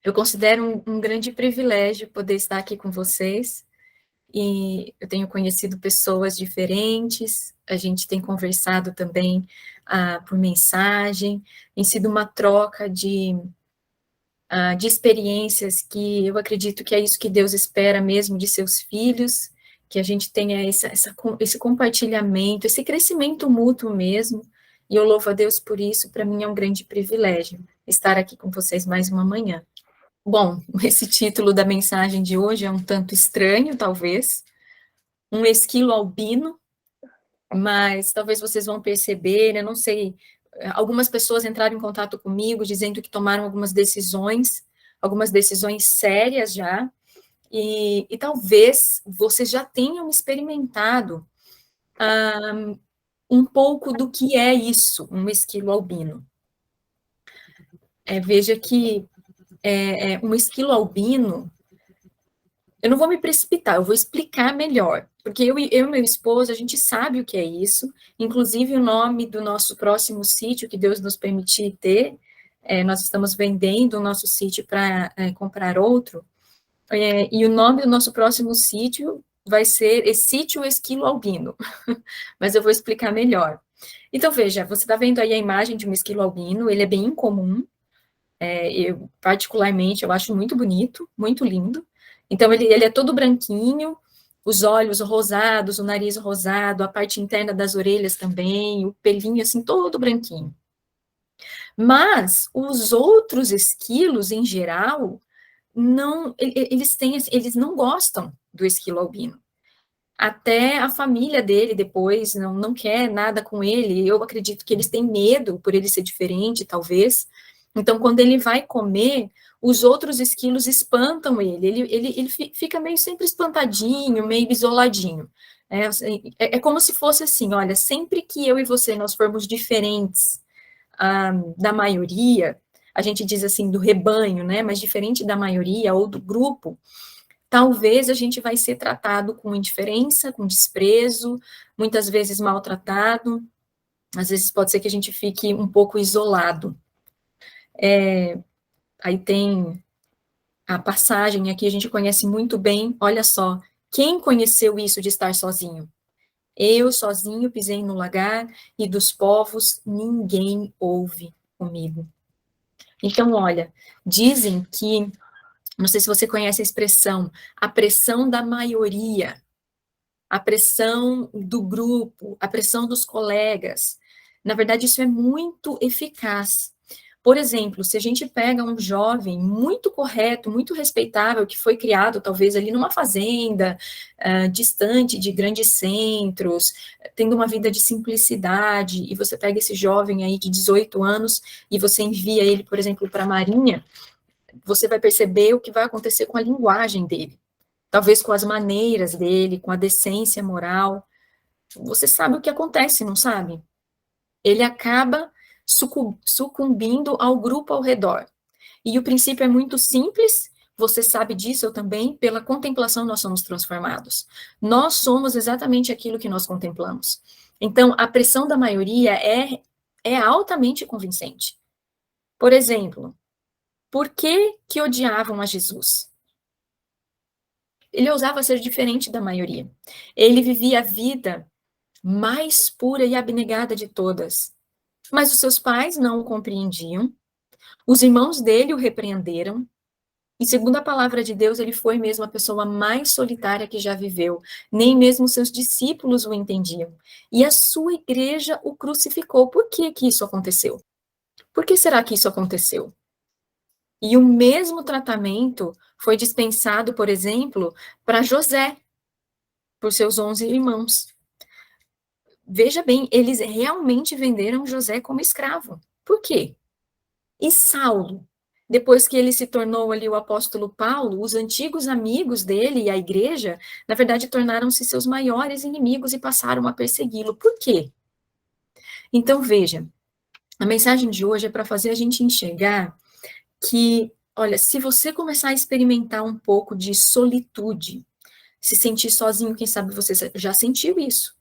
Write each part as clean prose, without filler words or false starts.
Eu considero um grande privilégio poder estar aqui com vocês, e eu tenho conhecido pessoas diferentes, a gente tem conversado também por mensagem, tem sido uma troca de experiências que eu acredito que é isso que Deus espera mesmo de seus filhos, que a gente tenha esse compartilhamento, esse crescimento mútuo mesmo, e eu louvo a Deus por isso. Para mim é um grande privilégio estar aqui com vocês mais uma manhã. Bom, esse título da mensagem de hoje é um tanto estranho, talvez, um esquilo albino, mas talvez vocês vão perceber, eu não sei, algumas pessoas entraram em contato comigo dizendo que tomaram algumas decisões sérias já, e talvez vocês já tenham experimentado um pouco do que é isso, um esquilo albino. Veja que um esquilo albino, eu não vou me precipitar, eu vou explicar melhor, porque eu e meu esposo, a gente sabe o que é isso, inclusive o nome do nosso próximo sítio, que Deus nos permitir ter, nós estamos vendendo o nosso sítio para comprar outro, e o nome do nosso próximo sítio vai ser Sítio Esquilo Albino, mas eu vou explicar melhor. Então, veja, você está vendo aí a imagem de um esquilo albino, ele é bem incomum, eu particularmente, eu acho muito bonito, muito lindo. Então, ele é todo branquinho, os olhos rosados, o nariz rosado, a parte interna das orelhas também, o pelinho assim, todo branquinho. Mas os outros esquilos, em geral, eles não gostam do esquilo albino. Até a família dele depois não quer nada com ele. Eu acredito que eles têm medo por ele ser diferente, talvez. Então, quando ele vai comer, os outros esquilos espantam ele. Ele fica meio sempre espantadinho, meio isoladinho. É como se fosse assim, olha, sempre que eu e você nós formos diferentes da maioria, a gente diz assim, do rebanho, né? Mas diferente da maioria ou do grupo, talvez a gente vai ser tratado com indiferença, com desprezo, muitas vezes maltratado, às vezes pode ser que a gente fique um pouco isolado. Aí tem a passagem aqui, a gente conhece muito bem, olha só, quem conheceu isso de estar sozinho? Eu sozinho pisei no lagar, e dos povos ninguém ouve comigo. Então, olha, dizem que, não sei se você conhece a expressão, a pressão da maioria, a pressão do grupo, a pressão dos colegas. Na verdade, isso é muito eficaz. Por exemplo, se a gente pega um jovem muito correto, muito respeitável, que foi criado talvez ali numa fazenda, distante de grandes centros, tendo uma vida de simplicidade, e você pega esse jovem aí de 18 anos e você envia ele, por exemplo, para a Marinha, você vai perceber o que vai acontecer com a linguagem dele, talvez com as maneiras dele, com a decência moral. Você sabe o que acontece, não sabe? Ele acaba sucumbindo ao grupo ao redor. E o princípio é muito simples, você sabe disso, eu também, pela contemplação nós somos transformados. Nós somos exatamente aquilo que nós contemplamos. Então, a pressão da maioria é altamente convincente. Por exemplo, por que odiavam a Jesus? Ele ousava ser diferente da maioria. Ele vivia a vida mais pura e abnegada de todas. Mas os seus pais não o compreendiam, os irmãos dele o repreenderam, e segundo a palavra de Deus, ele foi mesmo a pessoa mais solitária que já viveu. Nem mesmo seus discípulos o entendiam. E a sua igreja o crucificou. Por que que isso aconteceu? Por que será que isso aconteceu? E o mesmo tratamento foi dispensado, por exemplo, para José, por seus 11 irmãos. Veja bem, eles realmente venderam José como escravo. Por quê? E Saulo, depois que ele se tornou ali o apóstolo Paulo, os antigos amigos dele e a igreja, na verdade, tornaram-se seus maiores inimigos e passaram a persegui-lo. Por quê? Então, veja, a mensagem de hoje é para fazer a gente enxergar que, olha, se você começar a experimentar um pouco de solitude, se sentir sozinho, quem sabe você já sentiu isso,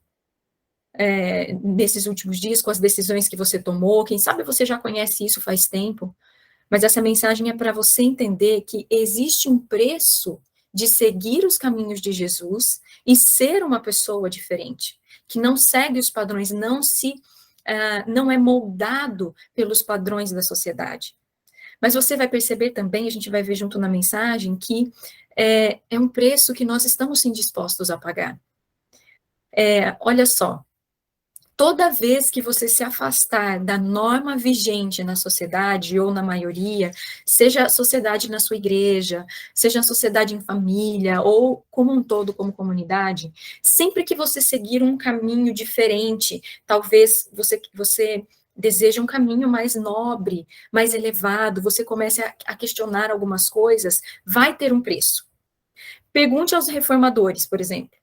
nesses últimos dias, com as decisões que você tomou, quem sabe você já conhece isso faz tempo, Mas essa mensagem é para você entender que existe um preço de seguir os caminhos de Jesus e ser uma pessoa diferente, que não segue os padrões, não é moldado pelos padrões da sociedade. Mas você vai perceber também, a gente vai ver junto na mensagem, que é um preço que nós estamos sim dispostos a pagar. Olha só, toda vez que você se afastar da norma vigente na sociedade, ou na maioria, seja a sociedade na sua igreja, seja a sociedade em família, ou como um todo, como comunidade, sempre que você seguir um caminho diferente, talvez você deseja um caminho mais nobre, mais elevado, você comece a questionar algumas coisas, vai ter um preço. Pergunte aos reformadores, por exemplo.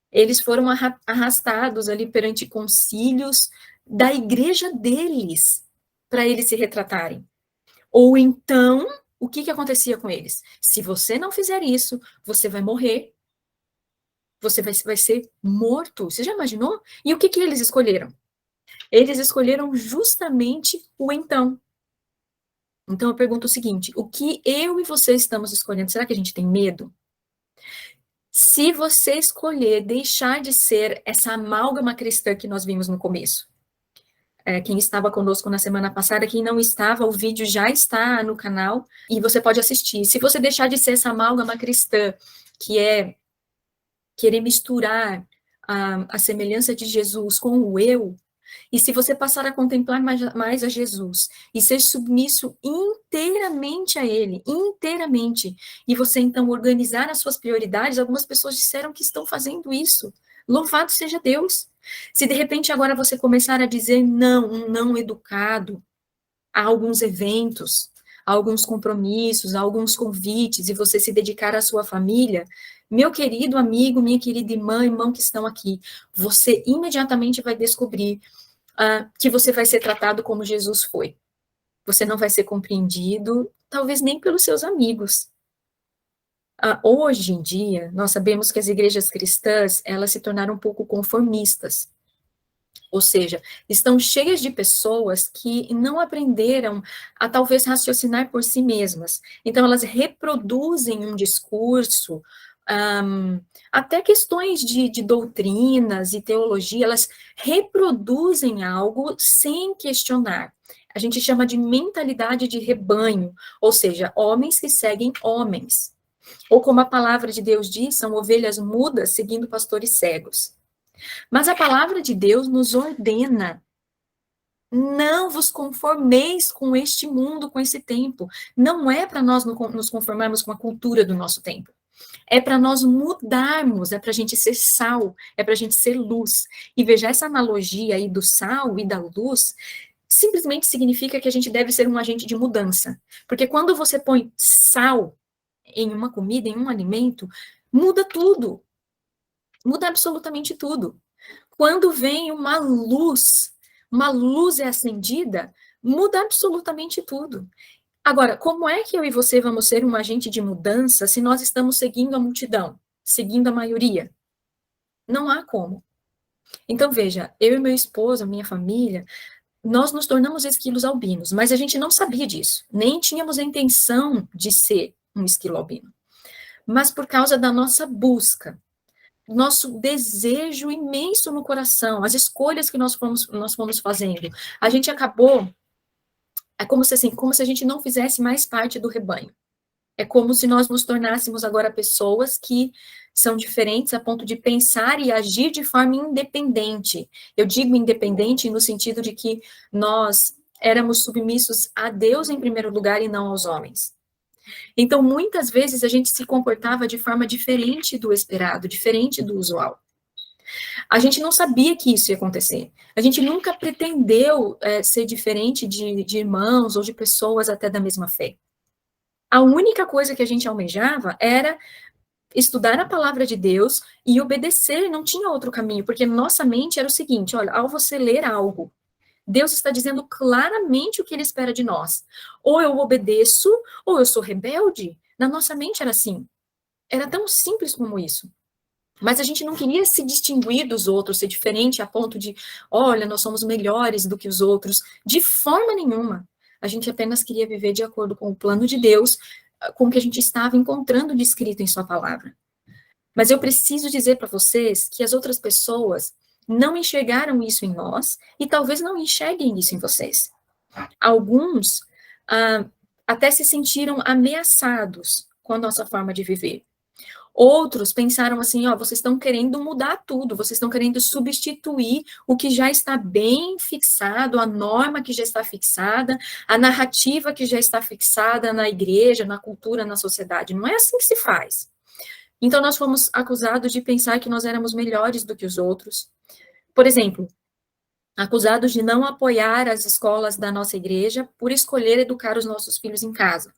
Eles foram arrastados ali perante concílios da igreja deles, para eles se retratarem. Ou então, o que acontecia com eles? Se você não fizer isso, você vai morrer, você vai ser morto. Você já imaginou? E o que eles escolheram? Eles escolheram justamente o então. Então eu pergunto o seguinte, o que eu e você estamos escolhendo? Será que a gente tem medo? Se você escolher deixar de ser essa amálgama cristã que nós vimos no começo, quem estava conosco na semana passada, quem não estava, o vídeo já está no canal e você pode assistir. Se você deixar de ser essa amálgama cristã, que é querer misturar a semelhança de Jesus com o eu, e se você passar a contemplar mais a Jesus e ser submisso inteiramente a Ele, inteiramente, e você então organizar as suas prioridades, algumas pessoas disseram que estão fazendo isso. Louvado seja Deus. Se de repente agora você começar a dizer não, um não educado a alguns eventos, a alguns compromissos, a alguns convites, e você se dedicar à sua família, meu querido amigo, minha querida irmão que estão aqui, você imediatamente vai descobrir que você vai ser tratado como Jesus foi. Você não vai ser compreendido, talvez nem pelos seus amigos. Hoje em dia, nós sabemos que as igrejas cristãs, elas se tornaram um pouco conformistas. Ou seja, estão cheias de pessoas que não aprenderam a talvez raciocinar por si mesmas. Então, elas reproduzem um discurso, até questões de doutrinas e teologia, elas reproduzem algo sem questionar. A gente chama de mentalidade de rebanho, ou seja, homens que seguem homens. Ou como a palavra de Deus diz, são ovelhas mudas seguindo pastores cegos. Mas a palavra de Deus nos ordena: não vos conformeis com este mundo, com esse tempo. Não é para nós nos conformarmos com a cultura do nosso tempo. É para nós mudarmos, é para a gente ser sal, é para a gente ser luz. E veja, essa analogia aí do sal e da luz simplesmente significa que a gente deve ser um agente de mudança. Porque quando você põe sal em uma comida, em um alimento, muda tudo. Muda absolutamente tudo. Quando vem uma luz é acendida, muda absolutamente tudo. Agora, como é que eu e você vamos ser um agente de mudança se nós estamos seguindo a multidão, seguindo a maioria? Não há como. Então, veja, eu e meu esposo, minha família, nós nos tornamos esquilos albinos, mas a gente não sabia disso, nem tínhamos a intenção de ser um esquilo albino. Mas por causa da nossa busca, nosso desejo imenso no coração, as escolhas que nós fomos fazendo, a gente acabou, como se a gente não fizesse mais parte do rebanho. É como se nós nos tornássemos agora pessoas que são diferentes a ponto de pensar e agir de forma independente. Eu digo independente no sentido de que nós éramos submissos a Deus em primeiro lugar e não aos homens. Então, muitas vezes a gente se comportava de forma diferente do esperado, diferente do usual. A gente não sabia que isso ia acontecer. A gente nunca pretendeu ser diferente de irmãos ou de pessoas até da mesma fé. A única coisa que a gente almejava era estudar a palavra de Deus e obedecer, não tinha outro caminho, porque nossa mente era o seguinte, olha, ao você ler algo, Deus está dizendo claramente o que Ele espera de nós. Ou eu obedeço, ou eu sou rebelde. Na nossa mente era assim. Era tão simples como isso. Mas a gente não queria se distinguir dos outros, ser diferente a ponto de, olha, nós somos melhores do que os outros. De forma nenhuma. a gente apenas queria viver de acordo com o plano de Deus, com o que a gente estava encontrando descrito em sua palavra. Mas eu preciso dizer para vocês que as outras pessoas não enxergaram isso em nós e talvez não enxerguem isso em vocês. Alguns até se sentiram ameaçados com a nossa forma de viver. Outros pensaram assim, ó, vocês estão querendo mudar tudo, vocês estão querendo substituir o que já está bem fixado, a norma que já está fixada, a narrativa que já está fixada na igreja, na cultura, na sociedade. Não é assim que se faz. Então, nós fomos acusados de pensar que nós éramos melhores do que os outros. Por exemplo, acusados de não apoiar as escolas da nossa igreja por escolher educar os nossos filhos em casa.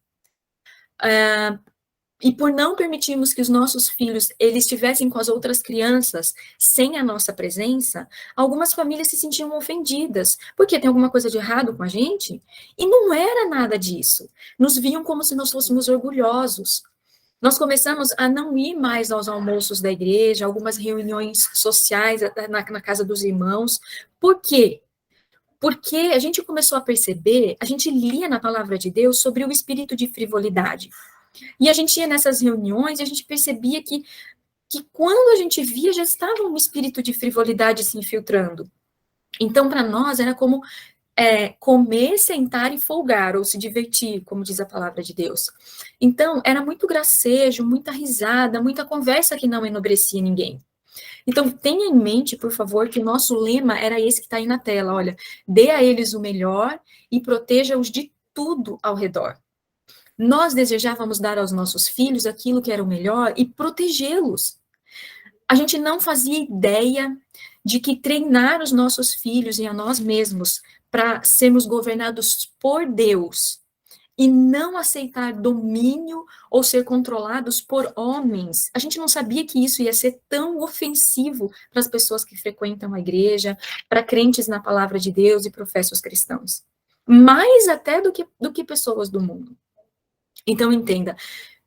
E por não permitirmos que os nossos filhos eles estivessem com as outras crianças sem a nossa presença, algumas famílias se sentiam ofendidas, porque tem alguma coisa de errado com a gente? E não era nada disso. Nos viam como se nós fôssemos orgulhosos. Nós começamos a não ir mais aos almoços da igreja, algumas reuniões sociais na casa dos irmãos. Por quê? Porque a gente começou a perceber, a gente lia na palavra de Deus sobre o espírito de frivolidade. E a gente ia nessas reuniões e a gente percebia que quando a gente via, já estava um espírito de frivolidade se infiltrando. Então, para nós, era como comer, sentar e folgar, ou se divertir, como diz a palavra de Deus. Então, era muito gracejo, muita risada, muita conversa que não enobrecia ninguém. Então, tenha em mente, por favor, que o nosso lema era esse que está aí na tela, olha, dê a eles o melhor e proteja-os de tudo ao redor. Nós desejávamos dar aos nossos filhos aquilo que era o melhor e protegê-los. A gente não fazia ideia de que treinar os nossos filhos e a nós mesmos para sermos governados por Deus e não aceitar domínio ou ser controlados por homens. A gente não sabia que isso ia ser tão ofensivo para as pessoas que frequentam a igreja, para crentes na palavra de Deus e professos cristãos. Mais até do que pessoas do mundo. Então, entenda,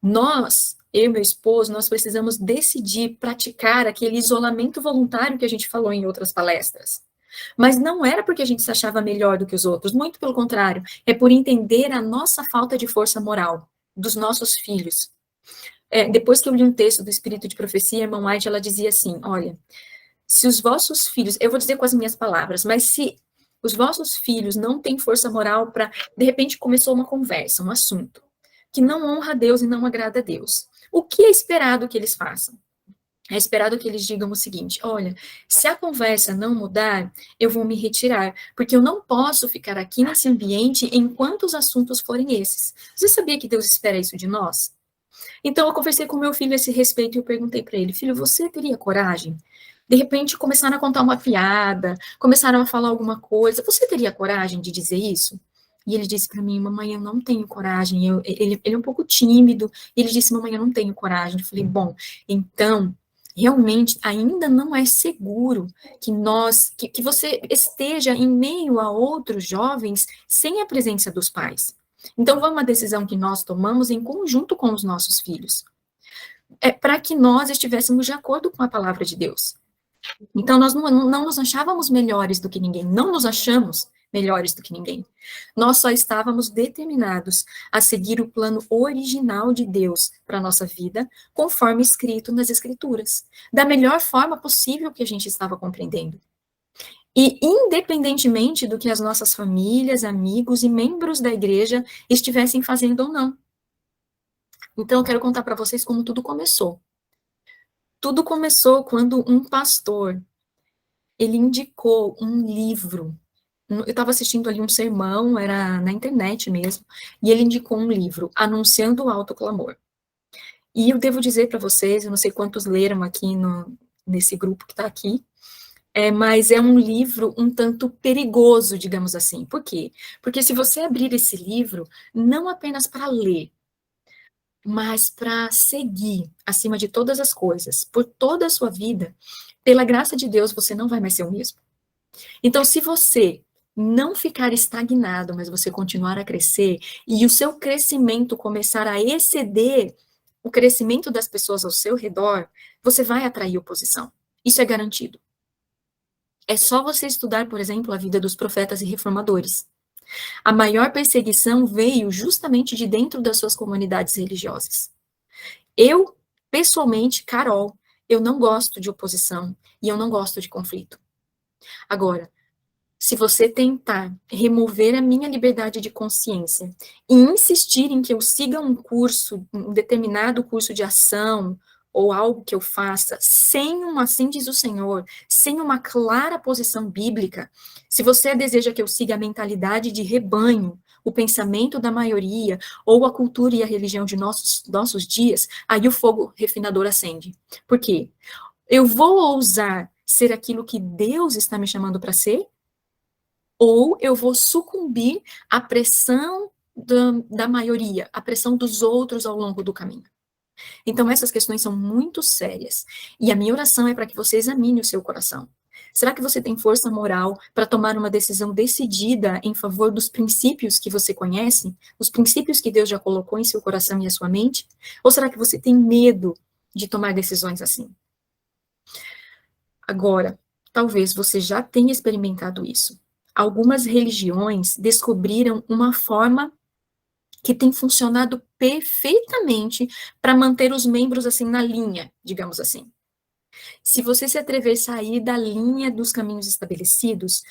nós, eu e meu esposo, nós precisamos decidir praticar aquele isolamento voluntário que a gente falou em outras palestras. Mas não era porque a gente se achava melhor do que os outros, muito pelo contrário, é por entender a nossa falta de força moral dos nossos filhos. Depois que eu li um texto do Espírito de Profecia, a irmã White, ela dizia assim, olha, se os vossos filhos, eu vou dizer com as minhas palavras, mas se os vossos filhos não têm força moral para, de repente começou uma conversa, um assunto, que não honra a Deus e não agrada a Deus. O que é esperado que eles façam? É esperado que eles digam o seguinte, olha, se a conversa não mudar, eu vou me retirar, porque eu não posso ficar aqui nesse ambiente enquanto os assuntos forem esses. Você sabia que Deus espera isso de nós? Então, eu conversei com meu filho a esse respeito e eu perguntei para ele, filho, você teria coragem? De repente, começaram a contar uma piada, começaram a falar alguma coisa, você teria coragem de dizer isso? E ele disse para mim, mamãe, eu não tenho coragem, ele é um pouco tímido, e ele disse, mamãe, eu não tenho coragem. Eu falei, bom, então, realmente, ainda não é seguro que você esteja em meio a outros jovens sem a presença dos pais. Então, foi uma decisão que nós tomamos em conjunto com os nossos filhos, para que nós estivéssemos de acordo com a palavra de Deus. Então, nós não nos achávamos melhores do que ninguém, não nos achamos melhores do que ninguém. Nós só estávamos determinados a seguir o plano original de Deus para a nossa vida, conforme escrito nas Escrituras, da melhor forma possível que a gente estava compreendendo. E independentemente do que as nossas famílias, amigos e membros da igreja estivessem fazendo ou não. Então, eu quero contar para vocês como tudo começou. Tudo começou quando um pastor, ele indicou um livro. Eu estava assistindo ali um sermão, era na internet mesmo, e ele indicou um livro, Anunciando o Alto Clamor. E eu devo dizer para vocês, eu não sei quantos leram aqui nesse grupo que está aqui, mas é um livro um tanto perigoso, digamos assim. Por quê? Porque se você abrir esse livro, não apenas para ler, mas para seguir acima de todas as coisas, por toda a sua vida, pela graça de Deus, você não vai mais ser o mesmo. Então, se você não ficar estagnado, mas você continuar a crescer, e o seu crescimento começar a exceder o crescimento das pessoas ao seu redor, você vai atrair oposição. Isso é garantido. É só você estudar, por exemplo, a vida dos profetas e reformadores. A maior perseguição veio justamente de dentro das suas comunidades religiosas. Eu, pessoalmente, Carol, eu não gosto de oposição e eu não gosto de conflito. Agora, se você tentar remover a minha liberdade de consciência e insistir em que eu siga um curso, um determinado curso de ação, ou algo que eu faça, sem uma, assim diz o Senhor, sem uma clara posição bíblica, se você deseja que eu siga a mentalidade de rebanho, o pensamento da maioria, ou a cultura e a religião de nossos dias, aí o fogo refinador acende. Por quê? Eu vou ousar ser aquilo que Deus está me chamando para ser? Ou eu vou sucumbir à pressão da maioria, à pressão dos outros ao longo do caminho? Então, essas questões são muito sérias. E a minha oração é para que você examine o seu coração. Será que você tem força moral para tomar uma decisão decidida em favor dos princípios que você conhece? Os princípios que Deus já colocou em seu coração e a sua mente? Ou será que você tem medo de tomar decisões assim? Agora, talvez você já tenha experimentado isso. Algumas religiões descobriram uma forma que tem funcionado perfeitamente para manter os membros assim na linha, digamos assim. Se você se atrever a sair da linha dos caminhos estabelecidos,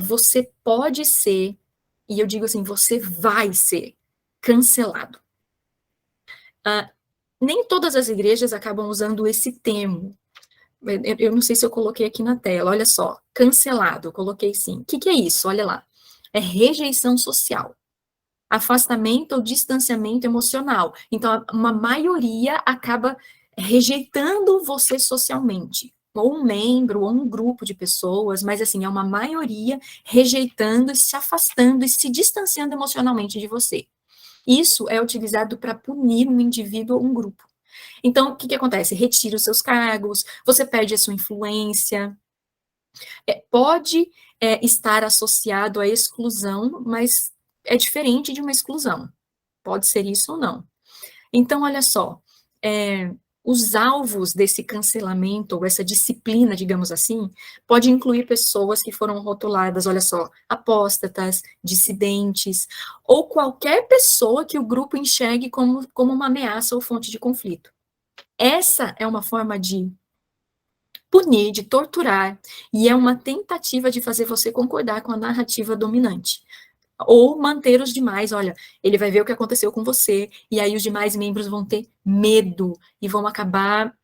você pode ser, e eu digo assim, você vai ser cancelado. Nem todas as igrejas acabam usando esse termo. Eu não sei se eu coloquei aqui na tela, olha só, cancelado, eu coloquei sim. O que é isso? Olha lá. É rejeição social. Afastamento ou distanciamento emocional. Então, uma maioria acaba rejeitando você socialmente, ou um membro, ou um grupo de pessoas, mas assim, é uma maioria rejeitando, se afastando e se distanciando emocionalmente de você. Isso é utilizado para punir um indivíduo ou um grupo. Então, o que acontece? Retira os seus cargos, você perde a sua influência, pode estar associado à exclusão, mas é diferente de uma exclusão. Pode ser isso ou não. Então, olha só, os alvos desse cancelamento, ou essa disciplina, digamos assim, pode incluir pessoas que foram rotuladas, olha só, apóstatas, dissidentes, ou qualquer pessoa que o grupo enxergue como uma ameaça ou fonte de conflito. Essa é uma forma de punir, de torturar, e é uma tentativa de fazer você concordar com a narrativa dominante. Ou manter os demais, olha, ele vai ver o que aconteceu com você, e aí os demais membros vão ter medo, e vão acabar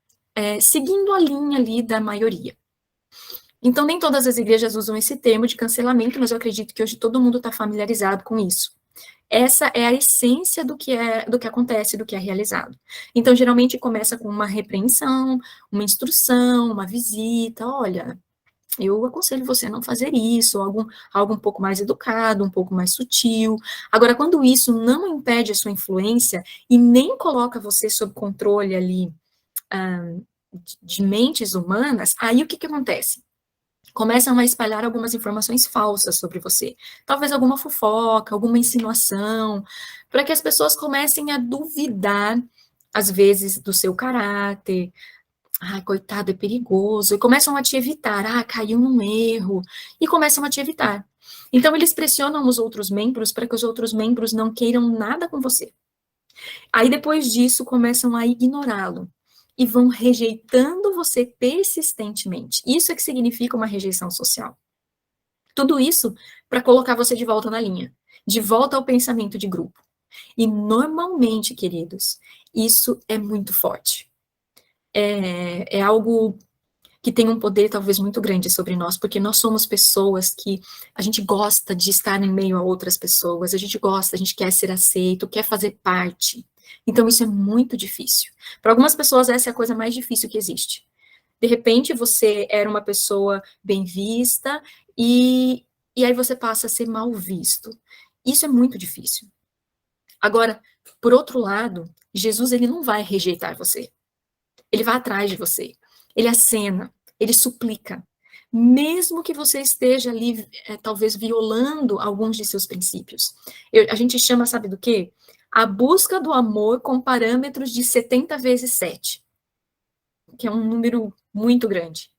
seguindo a linha ali da maioria. Então, nem todas as igrejas usam esse termo de cancelamento, mas eu acredito que hoje todo mundo está familiarizado com isso. Essa é a essência do que acontece, do que é realizado. Então, geralmente começa com uma repreensão, uma instrução, uma visita, olha, eu aconselho você a não fazer isso, ou algo um pouco mais educado, um pouco mais sutil. Agora, quando isso não impede a sua influência e nem coloca você sob controle ali de mentes humanas, aí o que acontece? Começam a espalhar algumas informações falsas sobre você. Talvez alguma fofoca, alguma insinuação, para que as pessoas comecem a duvidar, às vezes, do seu caráter. Ai, coitado, é perigoso. E começam a te evitar. Ah, caiu num erro. E começam a te evitar. Então, eles pressionam os outros membros para que os outros membros não queiram nada com você. Aí, depois disso, começam a ignorá-lo. E vão rejeitando você persistentemente. Isso é que significa uma rejeição social. Tudo isso para colocar você de volta na linha. De volta ao pensamento de grupo. E, normalmente, queridos, isso é muito forte. É algo que tem um poder talvez muito grande sobre nós, porque nós somos pessoas que a gente gosta de estar em meio a outras pessoas, a gente quer ser aceito, quer fazer parte. Então isso é muito difícil. Para algumas pessoas essa é a coisa mais difícil que existe. De repente você era uma pessoa bem vista e aí você passa a ser mal visto. Isso é muito difícil. Agora, por outro lado, Jesus ele não vai rejeitar você. Ele vai atrás de você, ele acena, ele suplica, mesmo que você esteja ali, talvez, violando alguns de seus princípios. A gente chama, sabe do quê? A busca do amor com parâmetros de 70 vezes 7, que é um número muito grande.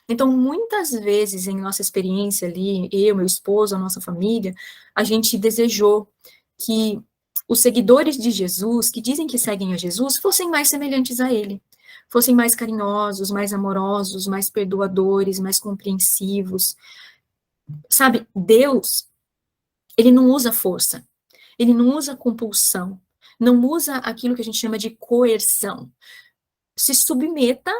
Então, muitas vezes, em nossa experiência ali, eu, meu esposo, a nossa família, a gente desejou que os seguidores de Jesus, que dizem que seguem a Jesus, fossem mais semelhantes a ele, fossem mais carinhosos, mais amorosos, mais perdoadores, mais compreensivos. Sabe, Deus, ele não usa força, ele não usa compulsão, não usa aquilo que a gente chama de coerção. Se submeta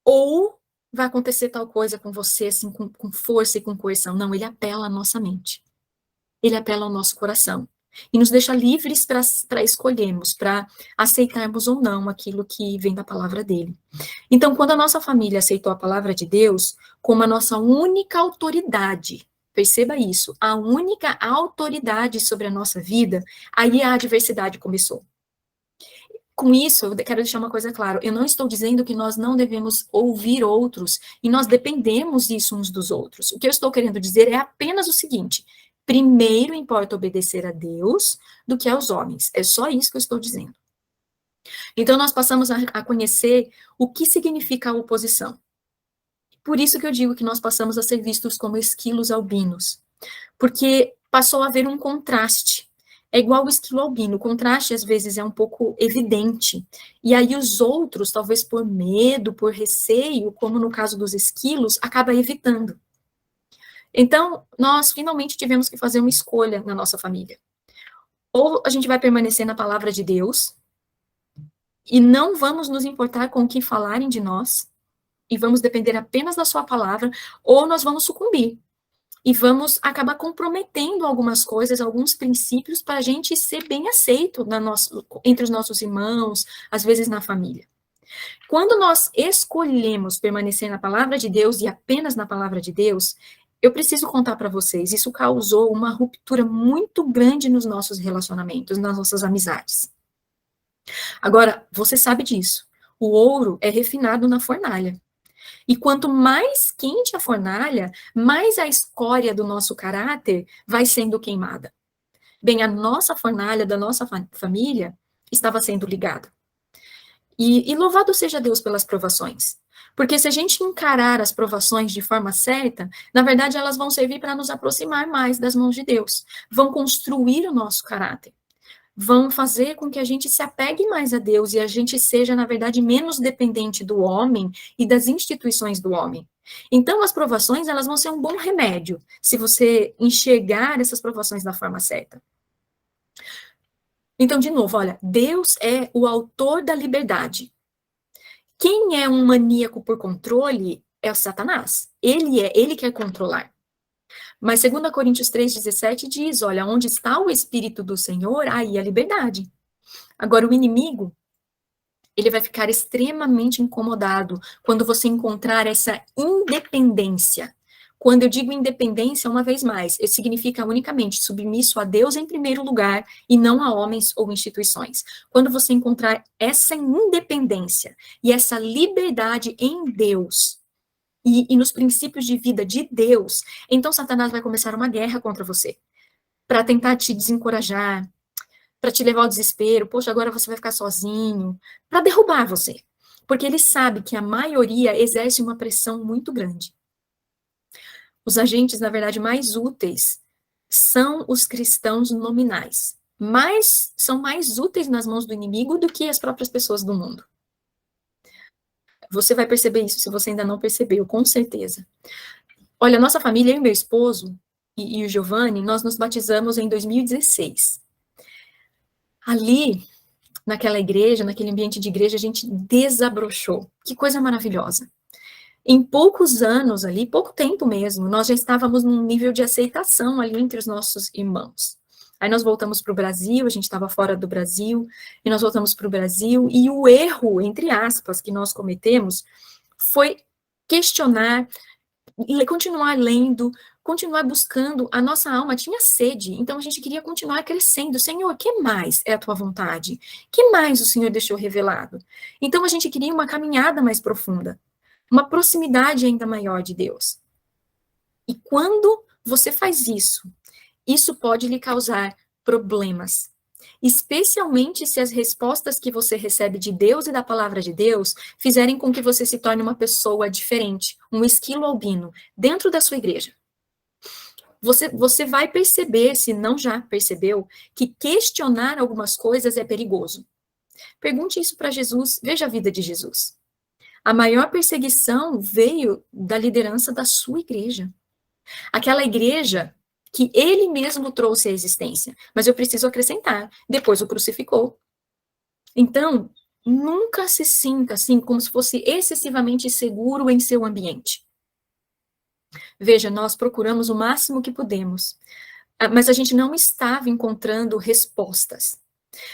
ou vai acontecer tal coisa com você, assim, com força e com coerção. Não, ele apela à nossa mente. Ele apela ao nosso coração. E nos deixa livres para escolhermos, para aceitarmos ou não aquilo que vem da palavra dele. Então, quando a nossa família aceitou a palavra de Deus como a nossa única autoridade, perceba isso, a única autoridade sobre a nossa vida, aí a adversidade começou. Com isso, eu quero deixar uma coisa clara, eu não estou dizendo que nós não devemos ouvir outros, e nós dependemos disso uns dos outros. O que eu estou querendo dizer é apenas o seguinte, primeiro importa obedecer a Deus do que aos homens, é só isso que eu estou dizendo. Então, nós passamos a conhecer o que significa a oposição. Por isso que eu digo que nós passamos a ser vistos como esquilos albinos, porque passou a haver um contraste. É igual o esquilo albino, o contraste às vezes é um pouco evidente, e aí os outros, talvez por medo, por receio, como no caso dos esquilos, acaba evitando. Então, nós finalmente tivemos que fazer uma escolha na nossa família. Ou a gente vai permanecer na palavra de Deus, e não vamos nos importar com o que falarem de nós, e vamos depender apenas da sua palavra, ou nós vamos sucumbir e vamos acabar comprometendo algumas coisas, alguns princípios, para a gente ser bem aceito entre os nossos irmãos, às vezes na família. Quando nós escolhemos permanecer na palavra de Deus e apenas na palavra de Deus, eu preciso contar para vocês, isso causou uma ruptura muito grande nos nossos relacionamentos, nas nossas amizades. Agora, você sabe disso, o ouro é refinado na fornalha. E quanto mais quente a fornalha, mais a escória do nosso caráter vai sendo queimada. Bem, a nossa fornalha da nossa família estava sendo ligada. E louvado seja Deus pelas provações. Porque se a gente encarar as provações de forma certa, na verdade elas vão servir para nos aproximar mais das mãos de Deus, vão construir o nosso caráter, vão fazer com que a gente se apegue mais a Deus e a gente seja, na verdade, menos dependente do homem e das instituições do homem. Então, as provações, elas vão ser um bom remédio, se você enxergar essas provações da forma certa. Então, de novo, olha, Deus é o autor da liberdade. Quem é um maníaco por controle é o Satanás. Ele quer controlar. Mas 2 Coríntios 3,17 diz, olha, onde está o Espírito do Senhor, aí a liberdade. Agora, o inimigo, ele vai ficar extremamente incomodado quando você encontrar essa independência. Quando eu digo independência, uma vez mais, significa unicamente submisso a Deus em primeiro lugar e não a homens ou instituições. Quando você encontrar essa independência e essa liberdade em Deus, e nos princípios de vida de Deus, então Satanás vai começar uma guerra contra você, para tentar te desencorajar, para te levar ao desespero, poxa, agora você vai ficar sozinho, para derrubar você, porque ele sabe que a maioria exerce uma pressão muito grande. Os agentes, na verdade, mais úteis são os cristãos nominais, mas são mais úteis nas mãos do inimigo do que as próprias pessoas do mundo. Você vai perceber isso se você ainda não percebeu, com certeza. Olha, nossa família, eu e meu esposo, e o Giovanni, nós nos batizamos em 2016. Ali, naquela igreja, naquele ambiente de igreja, a gente desabrochou. Que coisa maravilhosa. Em poucos anos ali, pouco tempo mesmo, nós já estávamos num nível de aceitação ali entre os nossos irmãos. Aí nós voltamos para o Brasil, a gente estava fora do Brasil, e nós voltamos para o Brasil, e o erro, entre aspas, que nós cometemos foi questionar, continuar lendo, continuar buscando, a nossa alma tinha sede, então a gente queria continuar crescendo. Senhor, que mais é a tua vontade? Que mais o Senhor deixou revelado? Então a gente queria uma caminhada mais profunda, uma proximidade ainda maior de Deus. E quando você faz isso, isso pode lhe causar problemas. especialmente se as respostas que você recebe de Deus e da palavra de Deus fizerem com que você se torne uma pessoa diferente, um esquilo albino, dentro da sua igreja. Você vai perceber, se não já percebeu, que questionar algumas coisas é perigoso. Pergunte isso para Jesus, veja a vida de Jesus. A maior perseguição veio da liderança da sua igreja. Aquela igreja que ele mesmo trouxe à existência. Mas eu preciso acrescentar, depois o crucificou. Então, nunca se sinta assim, como se fosse excessivamente seguro em seu ambiente. Veja, nós procuramos o máximo que pudemos, mas a gente não estava encontrando respostas.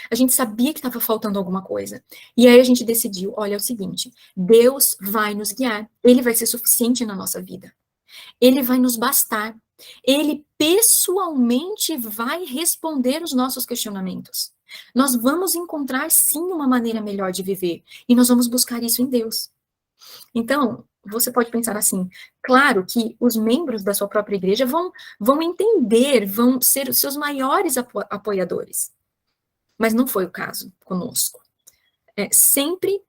A gente sabia que estava faltando alguma coisa. E aí a gente decidiu, olha, é o seguinte, Deus vai nos guiar, Ele vai ser suficiente na nossa vida. Ele vai nos bastar. Ele pessoalmente vai responder os nossos questionamentos. Nós vamos encontrar, sim, uma maneira melhor de viver. E nós vamos buscar isso em Deus. Então, você pode pensar assim, claro que os membros da sua própria igreja vão entender, vão ser os seus maiores apoiadores. Mas não foi o caso conosco. Sempre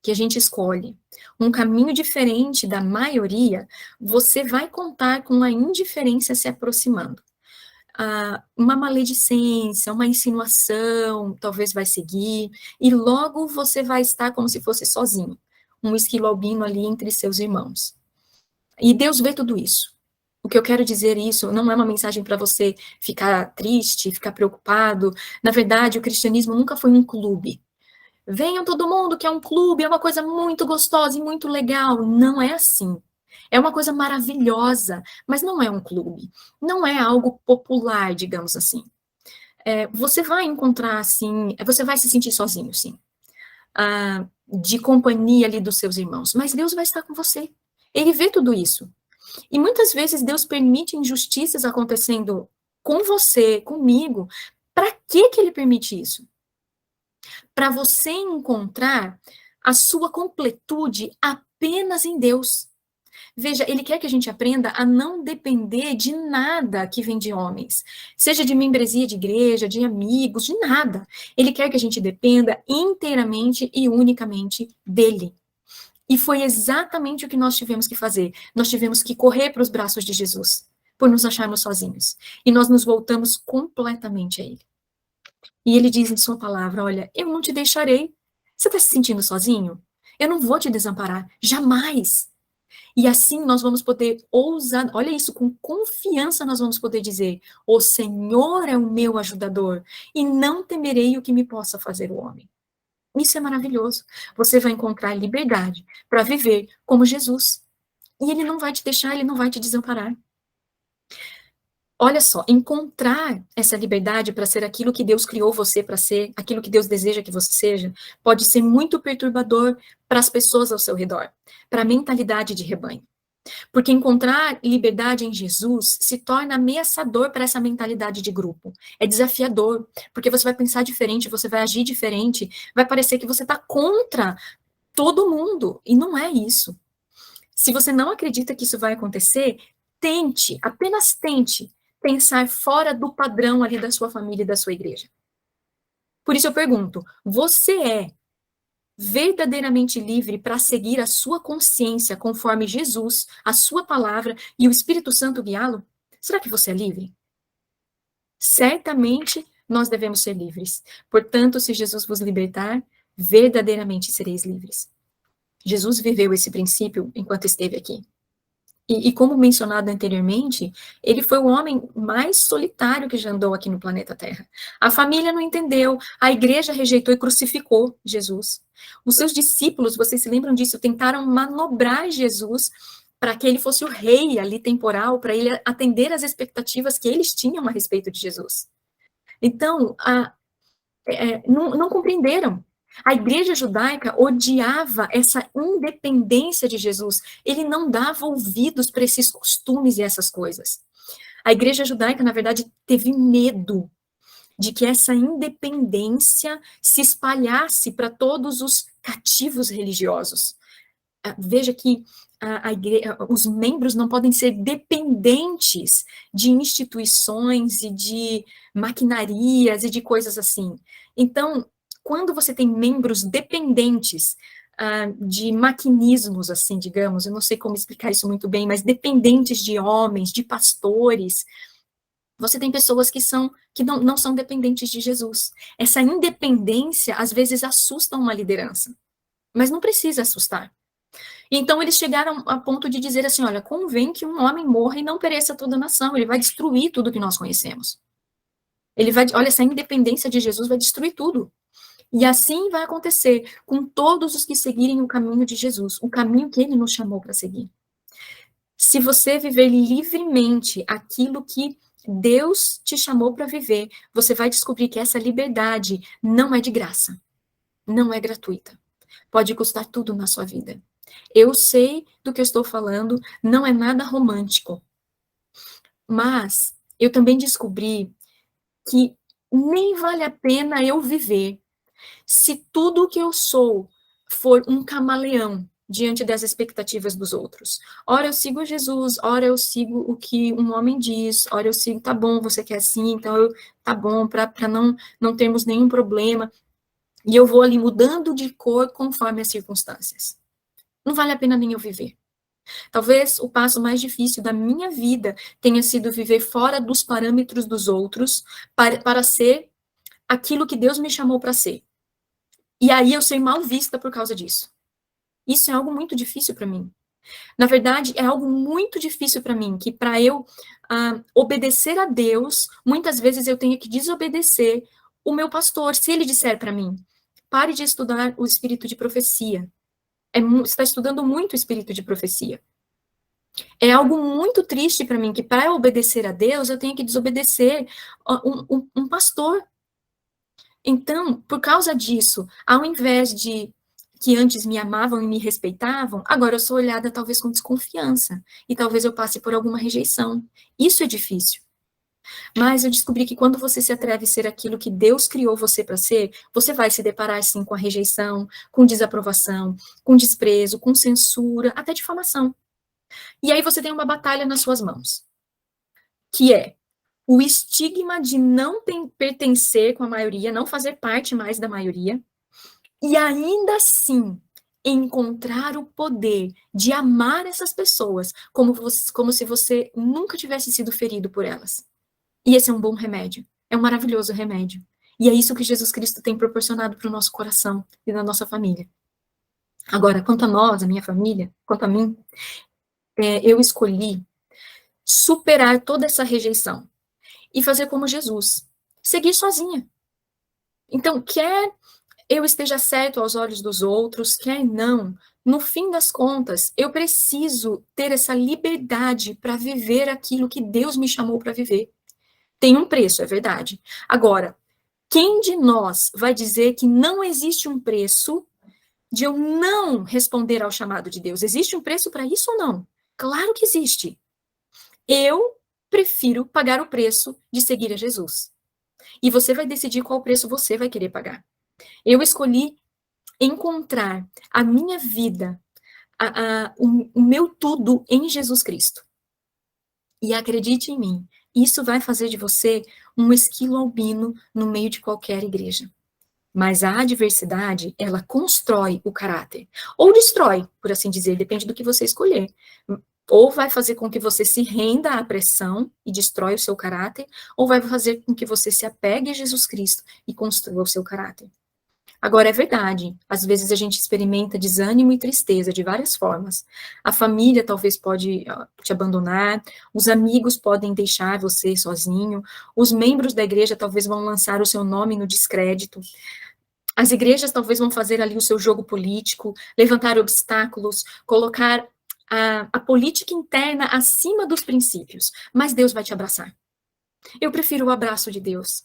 que a gente escolhe um caminho diferente da maioria, você vai contar com a indiferença se aproximando. Uma maledicência, uma insinuação, talvez vai seguir, e logo você vai estar como se fosse sozinho, um esquilo albino ali entre seus irmãos. E Deus vê tudo isso. O que eu quero dizer isso não é uma mensagem para você ficar triste, ficar preocupado. Na verdade, o cristianismo nunca foi um clube. Venham todo mundo, que é um clube, é uma coisa muito gostosa e muito legal. Não é assim. É uma coisa maravilhosa, mas não é um clube. Não é algo popular, digamos assim. Você vai encontrar, assim, você vai se sentir sozinho, sim. De companhia ali dos seus irmãos. Mas Deus vai estar com você. Ele vê tudo isso. E muitas vezes Deus permite injustiças acontecendo com você, comigo. Para que Ele permite isso? Para você encontrar a sua completude apenas em Deus. Veja, Ele quer que a gente aprenda a não depender de nada que vem de homens, seja de membresia de igreja, de amigos, de nada. Ele quer que a gente dependa inteiramente e unicamente dEle. E foi exatamente o que nós tivemos que fazer. Nós tivemos que correr para os braços de Jesus, por nos acharmos sozinhos. E nós nos voltamos completamente a Ele. E Ele diz em sua palavra, olha, eu não te deixarei. Você está se sentindo sozinho? Eu não vou te desamparar, jamais. E assim nós vamos poder ousar, olha isso, com confiança nós vamos poder dizer, o Senhor é o meu ajudador, e não temerei o que me possa fazer o homem. Isso é maravilhoso. Você vai encontrar liberdade para viver como Jesus. E Ele não vai te deixar, Ele não vai te desamparar. Olha só, encontrar essa liberdade para ser aquilo que Deus criou você para ser, aquilo que Deus deseja que você seja, pode ser muito perturbador para as pessoas ao seu redor, para a mentalidade de rebanho. Porque encontrar liberdade em Jesus se torna ameaçador para essa mentalidade de grupo. É desafiador, porque você vai pensar diferente, você vai agir diferente, vai parecer que você está contra todo mundo, e não é isso. Se você não acredita que isso vai acontecer, tente, apenas tente, pensar fora do padrão ali da sua família e da sua igreja. Por isso eu pergunto, você é verdadeiramente livre para seguir a sua consciência conforme Jesus, a sua palavra e o Espírito Santo guiá-lo? Será que você é livre? Certamente nós devemos ser livres. Portanto, se Jesus vos libertar, verdadeiramente sereis livres. Jesus viveu esse princípio enquanto esteve aqui. E como mencionado anteriormente, ele foi o homem mais solitário que já andou aqui no planeta Terra. A família não entendeu, a igreja rejeitou e crucificou Jesus. Os seus discípulos, vocês se lembram disso, tentaram manobrar Jesus para que ele fosse o rei ali temporal, para ele atender às expectativas que eles tinham a respeito de Jesus. Então, não compreenderam. A igreja judaica odiava essa independência de Jesus. Ele não dava ouvidos para esses costumes e essas coisas. A igreja judaica, na verdade, teve medo de que essa independência se espalhasse para todos os cativos religiosos. Veja que os membros não podem ser dependentes de instituições e de maquinarias e de coisas assim. Então, quando você tem membros dependentes de maquinismos, assim, digamos, eu não sei como explicar isso muito bem, mas dependentes de homens, de pastores, você tem pessoas que não são dependentes de Jesus. Essa independência, às vezes, assusta uma liderança, mas não precisa assustar. Então, eles chegaram a ponto de dizer assim, olha, convém que um homem morra e não pereça toda a nação, ele vai destruir tudo que nós conhecemos. Olha, essa independência de Jesus vai destruir tudo. E assim vai acontecer com todos os que seguirem o caminho de Jesus, o caminho que ele nos chamou para seguir. Se você viver livremente aquilo que Deus te chamou para viver, você vai descobrir que essa liberdade não é de graça, não é gratuita. Pode custar tudo na sua vida. Eu sei do que eu estou falando, não é nada romântico. Mas eu também descobri que nem vale a pena eu viver se tudo o que eu sou for um camaleão diante das expectativas dos outros. Ora eu sigo Jesus, ora eu sigo o que um homem diz, ora eu sigo, tá bom, você quer assim, então tá bom, para não termos nenhum problema. E eu vou ali mudando de cor conforme as circunstâncias. Não vale a pena nem eu viver. Talvez o passo mais difícil da minha vida tenha sido viver fora dos parâmetros dos outros para ser aquilo que Deus me chamou para ser. E aí eu ser mal vista por causa disso. Isso é algo muito difícil para mim. Na verdade, é algo muito difícil para mim, que para eu obedecer a Deus, muitas vezes eu tenho que desobedecer o meu pastor, se ele disser para mim, pare de estudar o espírito de profecia. Você está estudando muito o espírito de profecia. É algo muito triste para mim, que para eu obedecer a Deus, eu tenho que desobedecer um pastor. Então, por causa disso, ao invés de que antes me amavam e me respeitavam, agora eu sou olhada talvez com desconfiança, e talvez eu passe por alguma rejeição. Isso é difícil. Mas eu descobri que quando você se atreve a ser aquilo que Deus criou você para ser, você vai se deparar, sim, com a rejeição, com desaprovação, com desprezo, com censura, até difamação. E aí você tem uma batalha nas suas mãos, que é o estigma de não pertencer com a maioria, não fazer parte mais da maioria, e ainda assim encontrar o poder de amar essas pessoas como se você nunca tivesse sido ferido por elas. E esse é um bom remédio, é um maravilhoso remédio. E é isso que Jesus Cristo tem proporcionado para o nosso coração e na nossa família. Agora, quanto a nós, a minha família, quanto a mim, eu escolhi superar toda essa rejeição e fazer como Jesus, seguir sozinha. Então, quer eu esteja certo aos olhos dos outros, quer não, no fim das contas, eu preciso ter essa liberdade para viver aquilo que Deus me chamou para viver. Tem um preço, é verdade. Agora, quem de nós vai dizer que não existe um preço de eu não responder ao chamado de Deus? Existe um preço para isso ou não? Claro que existe. Eu prefiro pagar o preço de seguir a Jesus. E você vai decidir qual preço você vai querer pagar. Eu escolhi encontrar a minha vida, o meu tudo em Jesus Cristo. E acredite em mim, isso vai fazer de você um esquilo albino no meio de qualquer igreja. Mas a adversidade, ela constrói o caráter. Ou destrói, por assim dizer, depende do que você escolher. Ou vai fazer com que você se renda à pressão e destrói o seu caráter, ou vai fazer com que você se apegue a Jesus Cristo e construa o seu caráter. Agora, é verdade, às vezes a gente experimenta desânimo e tristeza de várias formas. A família talvez pode te abandonar, os amigos podem deixar você sozinho, os membros da igreja talvez vão lançar o seu nome no descrédito, as igrejas talvez vão fazer ali o seu jogo político, levantar obstáculos, colocar a política interna acima dos princípios, mas Deus vai te abraçar. Eu prefiro o abraço de Deus.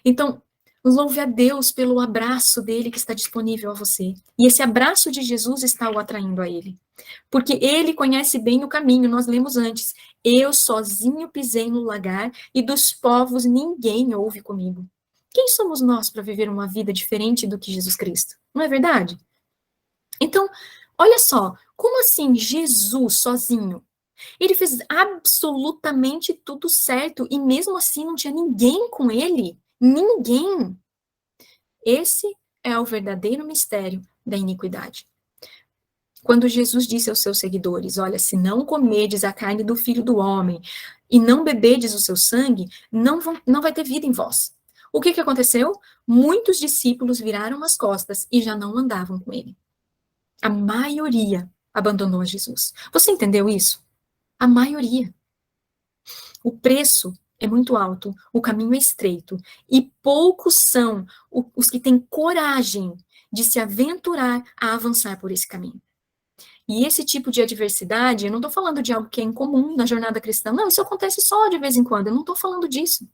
Então, louve a Deus pelo abraço dele que está disponível a você. E esse abraço de Jesus está o atraindo a ele. Porque ele conhece bem o caminho, nós lemos antes. Eu sozinho pisei no lagar e dos povos ninguém ouve comigo. Quem somos nós para viver uma vida diferente do que Jesus Cristo? Não é verdade? Então, olha só, Como assim Jesus sozinho? Ele fez absolutamente tudo certo e mesmo assim não tinha ninguém com ele. Ninguém. Esse é o verdadeiro mistério da iniquidade. Quando Jesus disse aos seus seguidores: olha, se não comerdes a carne do Filho do Homem e não beberdes o seu sangue, não vai ter vida em vós. O que aconteceu? Muitos discípulos viraram as costas e já não andavam com ele. A maioria abandonou a Jesus. Você entendeu isso? A maioria. O preço é muito alto, o caminho é estreito, e poucos são os que têm coragem de se aventurar a avançar por esse caminho. E esse tipo de adversidade, eu não estou falando de algo que é incomum na jornada cristã, não, isso acontece só de vez em quando, eu não estou falando disso.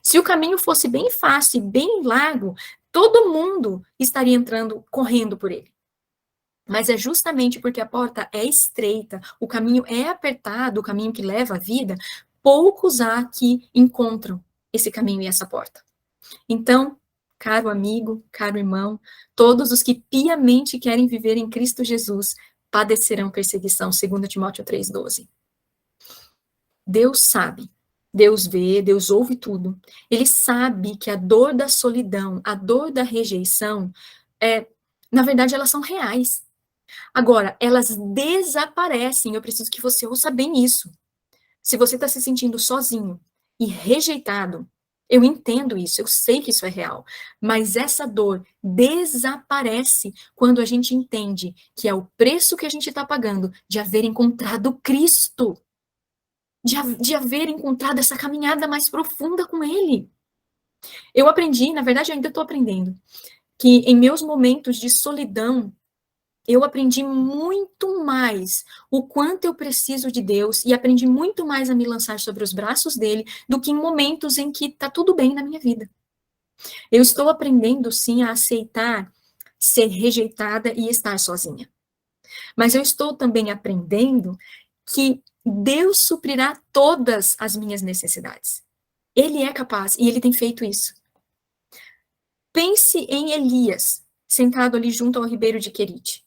Se o caminho fosse bem fácil, bem largo, todo mundo estaria entrando, correndo por ele. Mas é justamente porque a porta é estreita, o caminho é apertado, o caminho que leva à vida, poucos há que encontram esse caminho e essa porta. Então, caro amigo, caro irmão, todos os que piamente querem viver em Cristo Jesus padecerão perseguição, segundo Timóteo 3,12. Deus sabe, Deus vê, Deus ouve tudo. Ele sabe que a dor da solidão, a dor da rejeição, na verdade, elas são reais. Agora, elas desaparecem. Eu preciso que você ouça bem isso. Se você está se sentindo sozinho e rejeitado, eu entendo isso, eu sei que isso é real. Mas essa dor desaparece quando a gente entende que é o preço que a gente está pagando de haver encontrado Cristo. De haver encontrado essa caminhada mais profunda com Ele. Eu aprendi, na verdade, eu ainda estou aprendendo, que em meus momentos de solidão, eu aprendi muito mais o quanto eu preciso de Deus e aprendi muito mais a me lançar sobre os braços dele do que em momentos em que está tudo bem na minha vida. Eu estou aprendendo, sim, a aceitar ser rejeitada e estar sozinha. Mas eu estou também aprendendo que Deus suprirá todas as minhas necessidades. Ele é capaz e ele tem feito isso. Pense em Elias, sentado ali junto ao ribeiro de Querite,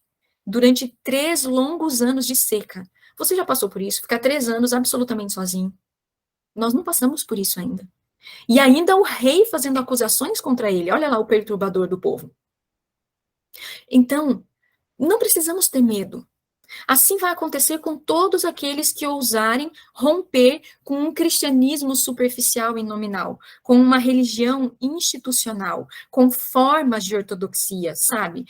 durante 3 longos anos de seca. Você já passou por isso? Ficar 3 anos absolutamente sozinho? Nós não passamos por isso ainda. E ainda o rei fazendo acusações contra ele. Olha lá o perturbador do povo. Então, não precisamos ter medo. Assim vai acontecer com todos aqueles que ousarem romper com um cristianismo superficial e nominal, com uma religião institucional, com formas de ortodoxia, sabe?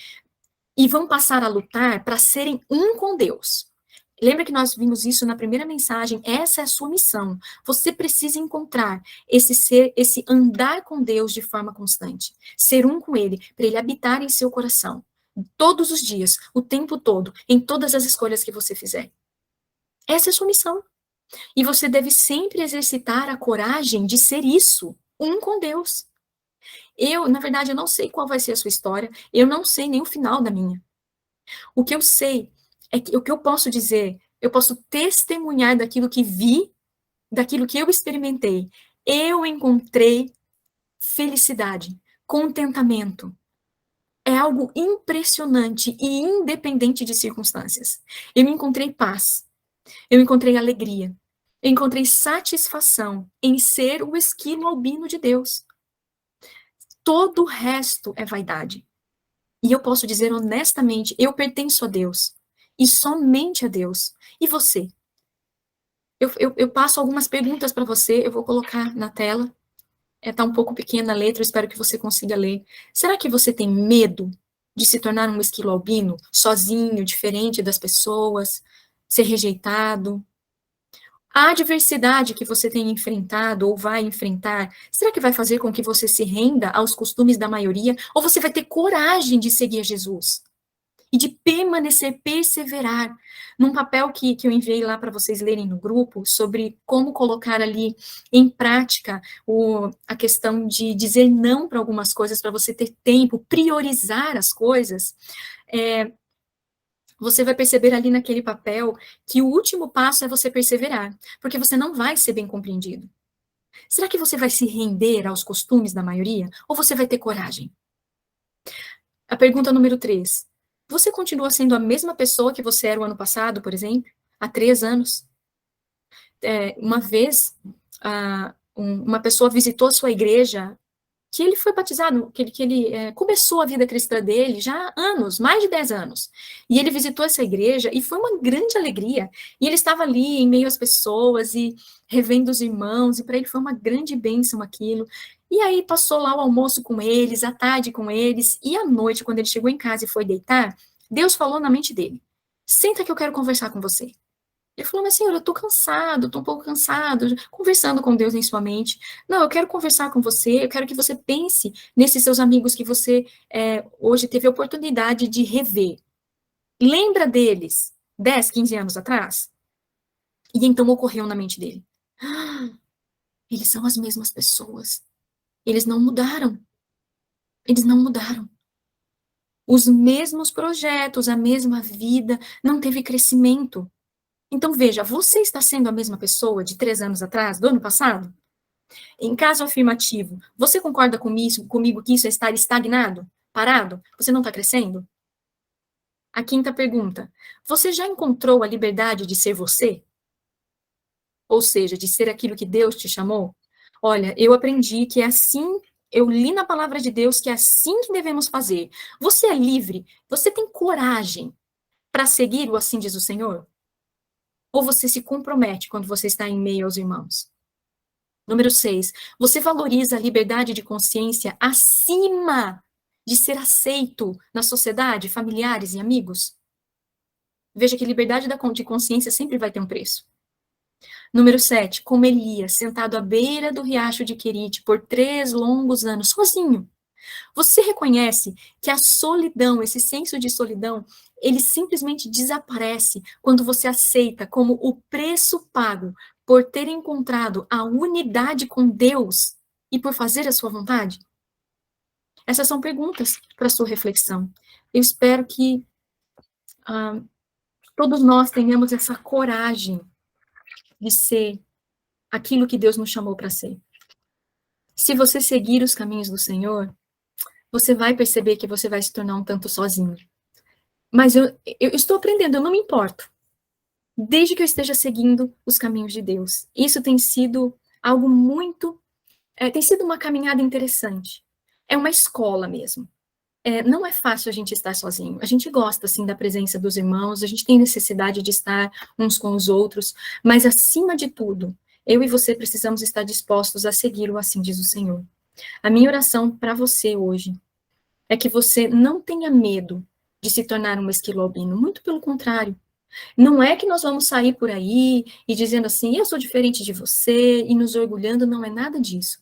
E vão passar a lutar para serem um com Deus. Lembra que nós vimos isso na primeira mensagem? Essa é a sua missão. Você precisa encontrar esse andar com Deus de forma constante, ser um com Ele, para Ele habitar em seu coração, todos os dias, o tempo todo, em todas as escolhas que você fizer. Essa é a sua missão. E você deve sempre exercitar a coragem de ser isso, um com Deus. Na verdade, eu não sei qual vai ser a sua história, eu não sei nem o final da minha. O que eu sei é que o que eu posso dizer, eu posso testemunhar daquilo que vi, daquilo que eu experimentei. Eu encontrei felicidade, contentamento. É algo impressionante e independente de circunstâncias. Eu encontrei paz, eu encontrei alegria, eu encontrei satisfação em ser o esquilo albino de Deus. Todo o resto é vaidade. E eu posso dizer honestamente, eu pertenço a Deus. E somente a Deus. E você? Eu passo algumas perguntas para você, eu vou colocar na tela. Tá um pouco pequena a letra, eu espero que você consiga ler. Será que você tem medo de se tornar um esquilo albino, sozinho, diferente das pessoas, ser rejeitado? A adversidade que você tem enfrentado ou vai enfrentar, será que vai fazer com que você se renda aos costumes da maioria? Ou você vai ter coragem de seguir Jesus? E de permanecer, perseverar, num papel que eu enviei lá para vocês lerem no grupo, sobre como colocar ali em prática a questão de dizer não para algumas coisas, para você ter tempo, priorizar as coisas. Você vai perceber ali naquele papel que o último passo é você perseverar, porque você não vai ser bem compreendido. Será que você vai se render aos costumes da maioria? Ou você vai ter coragem? A pergunta número 3. Você continua sendo a mesma pessoa que você era o ano passado, por exemplo? Há 3 anos? Uma vez, uma pessoa visitou a sua igreja, que ele foi batizado, que ele começou a vida cristã dele já há anos, mais de 10 anos. E ele visitou essa igreja e foi uma grande alegria. E ele estava ali em meio às pessoas e revendo os irmãos, e para ele foi uma grande bênção aquilo. E aí passou lá o almoço com eles, à tarde com eles, e à noite, quando ele chegou em casa e foi deitar, Deus falou na mente dele: senta que eu quero conversar com você. Ele falou, mas senhor, eu estou cansado, estou um pouco cansado, conversando com Deus em sua mente. Não, eu quero conversar com você, eu quero que você pense nesses seus amigos que você hoje teve a oportunidade de rever. Lembra deles 10, 15 anos atrás? E então ocorreu na mente dele. Ah, eles são as mesmas pessoas. Eles não mudaram. Eles não mudaram. Os mesmos projetos, a mesma vida, não teve crescimento. Então, veja, você está sendo a mesma pessoa de 3 anos atrás, do ano passado? Em caso afirmativo, você concorda comigo que isso é estar estagnado? Parado? Você não está crescendo? A quinta pergunta: você já encontrou a liberdade de ser você? Ou seja, de ser aquilo que Deus te chamou? Olha, eu aprendi que é assim, eu li na palavra de Deus que é assim que devemos fazer. Você é livre? Você tem coragem para seguir o assim diz o Senhor? Ou você se compromete quando você está em meio aos irmãos? Número 6, você valoriza a liberdade de consciência acima de ser aceito na sociedade, familiares e amigos? Veja que liberdade de consciência sempre vai ter um preço. Número 7, como Elias, sentado à beira do riacho de Querite por 3 longos anos, sozinho. Você reconhece que a solidão, esse senso de solidão, ele simplesmente desaparece quando você aceita como o preço pago por ter encontrado a unidade com Deus e por fazer a sua vontade? Essas são perguntas para a sua reflexão. Eu espero que ah, todos nós tenhamos essa coragem de ser aquilo que Deus nos chamou para ser. Se você seguir os caminhos do Senhor, você vai perceber que você vai se tornar um tanto sozinho. Mas eu estou aprendendo, eu não me importo. Desde que eu esteja seguindo os caminhos de Deus. Isso tem sido algo muito. Tem sido uma caminhada interessante. É uma escola mesmo. Não é fácil a gente estar sozinho. A gente gosta, assim, da presença dos irmãos, a gente tem necessidade de estar uns com os outros, mas, acima de tudo, eu e você precisamos estar dispostos a segui-lo, assim diz o Senhor. A minha oração para você hoje é que você não tenha medo de se tornar um esquilo albino, muito pelo contrário. Não é que nós vamos sair por aí e dizendo assim, eu sou diferente de você, e nos orgulhando, não é nada disso.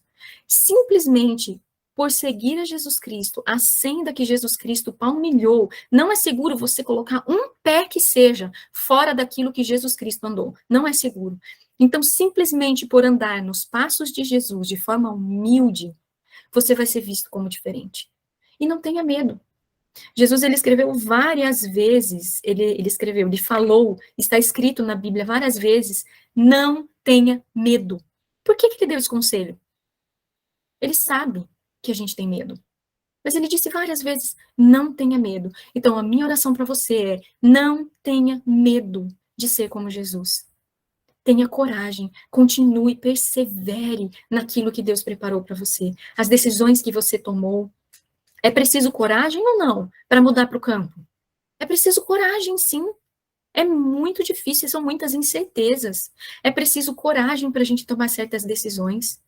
Simplesmente por seguir a Jesus Cristo, a senda que Jesus Cristo palmilhou, não é seguro você colocar um pé que seja fora daquilo que Jesus Cristo andou. Não é seguro. Então, simplesmente por andar nos passos de Jesus de forma humilde, você vai ser visto como diferente. E não tenha medo. Jesus, ele escreveu várias vezes, ele falou, está escrito na Bíblia várias vezes, não tenha medo. Por que ele deu esse conselho? Ele sabe que a gente tem medo. Mas ele disse várias vezes, não tenha medo. Então, a minha oração para você é, não tenha medo de ser como Jesus. Tenha coragem, continue, persevere naquilo que Deus preparou para você. As decisões que você tomou. É preciso coragem ou não para mudar para o campo? É preciso coragem, sim. É muito difícil, são muitas incertezas. É preciso coragem para a gente tomar certas decisões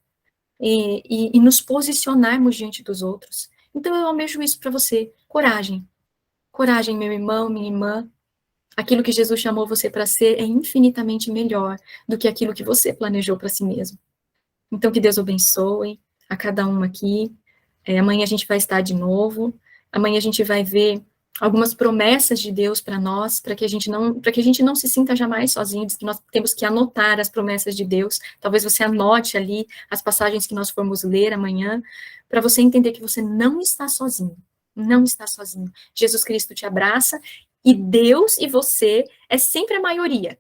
e nos posicionarmos diante dos outros. Então, eu almejo isso para você. Coragem. Coragem, meu irmão, minha irmã. Aquilo que Jesus chamou você para ser é infinitamente melhor do que aquilo que você planejou para si mesmo. Então, que Deus abençoe a cada um aqui. Amanhã a gente vai estar de novo. Amanhã a gente vai ver algumas promessas de Deus para nós, para que a gente não se sinta jamais sozinho, diz que nós temos que anotar as promessas de Deus. Talvez você anote ali as passagens que nós formos ler amanhã, para você entender que você não está sozinho. Não está sozinho. Jesus Cristo te abraça e Deus e você é sempre a maioria.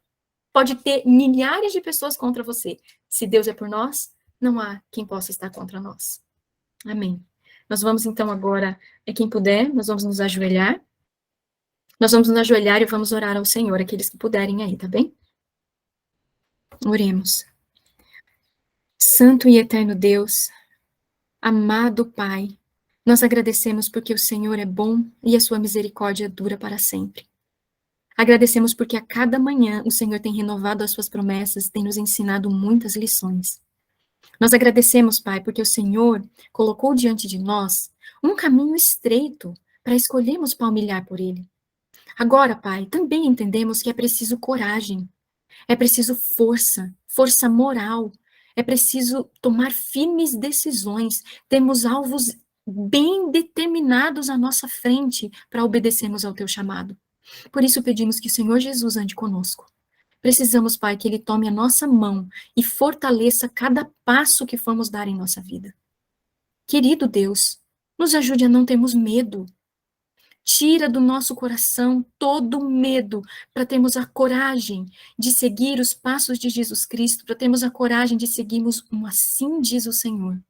Pode ter milhares de pessoas contra você. Se Deus é por nós, não há quem possa estar contra nós. Amém. Nós vamos então agora, quem puder, nós vamos nos ajoelhar. Nós vamos nos ajoelhar e vamos orar ao Senhor, aqueles que puderem aí, tá bem? Oremos. Santo e eterno Deus, amado Pai, nós agradecemos porque o Senhor é bom e a sua misericórdia dura para sempre. Agradecemos porque a cada manhã o Senhor tem renovado as suas promessas, tem nos ensinado muitas lições. Nós agradecemos, Pai, porque o Senhor colocou diante de nós um caminho estreito para escolhermos palmilhar por ele. Agora, Pai, também entendemos que é preciso coragem, é preciso força, força moral, é preciso tomar firmes decisões, temos alvos bem determinados à nossa frente para obedecermos ao teu chamado. Por isso pedimos que o Senhor Jesus ande conosco. Precisamos, Pai, que Ele tome a nossa mão e fortaleça cada passo que formos dar em nossa vida. Querido Deus, nos ajude a não termos medo. Tira do nosso coração todo medo, para termos a coragem de seguir os passos de Jesus Cristo, para termos a coragem de seguirmos um assim diz o Senhor.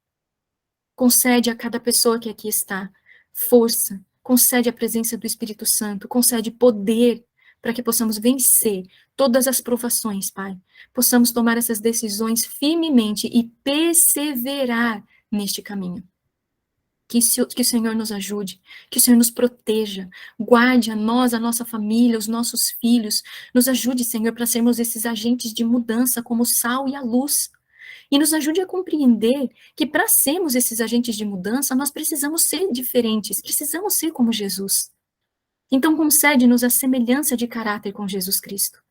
Concede a cada pessoa que aqui está força, concede a presença do Espírito Santo, concede poder para que possamos vencer todas as provações, Pai. Possamos tomar essas decisões firmemente e perseverar neste caminho. Que o Senhor nos ajude, que o Senhor nos proteja, guarde a nós, a nossa família, os nossos filhos, nos ajude, Senhor, para sermos esses agentes de mudança como o sal e a luz, e nos ajude a compreender que para sermos esses agentes de mudança, nós precisamos ser diferentes, precisamos ser como Jesus. Então concede-nos a semelhança de caráter com Jesus Cristo.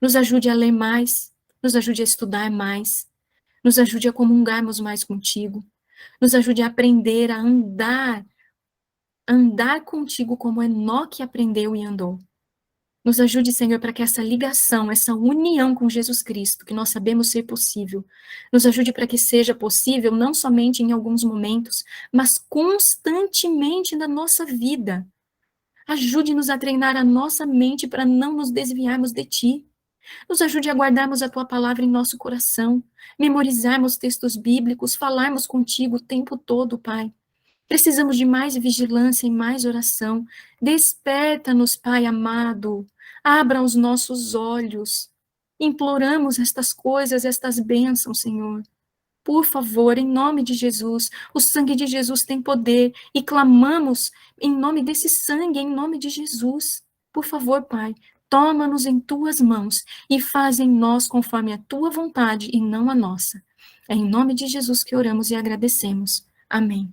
Nos ajude a ler mais, nos ajude a estudar mais, nos ajude a comungarmos mais contigo, nos ajude a aprender a andar contigo como Enoque aprendeu e andou. Nos ajude, Senhor, para que essa ligação, essa união com Jesus Cristo, que nós sabemos ser possível, nos ajude para que seja possível não somente em alguns momentos, mas constantemente na nossa vida. Ajude-nos a treinar a nossa mente para não nos desviarmos de Ti. Nos ajude a guardarmos a Tua palavra em nosso coração, memorizarmos textos bíblicos, falarmos contigo o tempo todo, Pai. Precisamos de mais vigilância e mais oração. Desperta-nos, Pai amado. Abra os nossos olhos. Imploramos estas coisas, estas bênçãos, Senhor. Por favor, em nome de Jesus, o sangue de Jesus tem poder e clamamos em nome desse sangue, em nome de Jesus. Por favor, Pai, toma-nos em tuas mãos e faz em nós conforme a tua vontade e não a nossa. É em nome de Jesus que oramos e agradecemos. Amém.